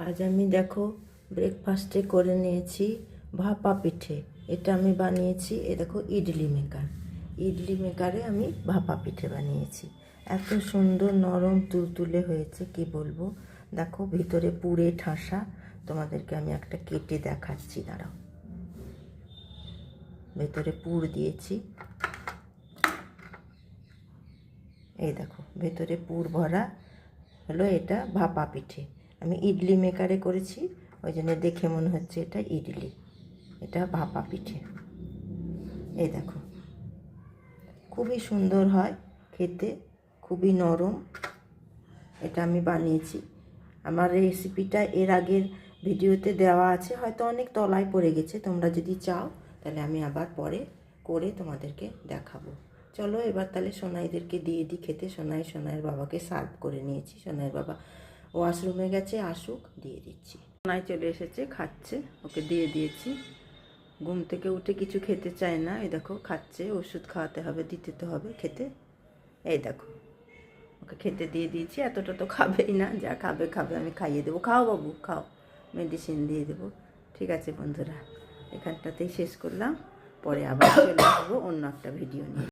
আজ আমি দেখো ব্রেকফাস্টে করে নিয়েছি ভাপা পিঠে। এটা আমি বানিয়েছি, এ দেখো ইডলি মেকার। ইডলি মেকারে আমি ভাপা পিঠে বানিয়েছি। এত সুন্দর নরম তুলতুলে হয়েছে কি বলবো। দেখো ভিতরে পুরে ঠাসা। তোমাদেরকে আমি একটা কেটে দেখাচ্ছি, দাঁড়াও। ভেতরে পুর দিয়েছি, এই দেখো ভেতরে পুর ভরা হলো। এটা ভাপা পিঠে আমি ইডলি মেকারে করেছি, ওই জন্য দেখে মনে হচ্ছে এটা ইডলি। এটা ভাপা পিঠে, এই দেখো খুবই সুন্দর হয় খেতে, খুবই নরম। এটা আমি বানিয়েছি। আমার রেসিপিটা এর আগের ভিডিওতে দেওয়া আছে, হয়তো অনেক তলায় পড়ে গেছে। তোমরা যদি চাও তাহলে আমি আবার পরে করে তোমাদেরকে দেখাবো। চলো এবার তাহলে সোনাইদেরকে দিয়ে দিই খেতে। সোনাইয়ের বাবাকে সার্ভ করে নিয়েছি। সোনাইয়ের বাবা ওয়াশরুমে গেছে, আসুক দিয়ে দিচ্ছি। সোনাই চলে এসেছে, খাচ্ছে, ওকে দিয়ে দিয়েছি। ঘুম থেকে উঠে কিছু খেতে চায় না, এই দেখো খাচ্ছে। ওষুধ খাওয়াতে হবে, দিতে তো হবে খেতে। এই দেখো ওকে খেতে দিয়ে দিয়েছি। এতটা তো খাবেই না, যা খাবে খাবে, আমি খাইয়ে দেবো। খাও বাবু খাও, মেডিসিন দিয়ে দেবো। ঠিক আছে বন্ধুরা, এখানটাতেই শেষ করলাম। পরে আবার চলে আসবো অন্য একটা ভিডিও নিয়ে।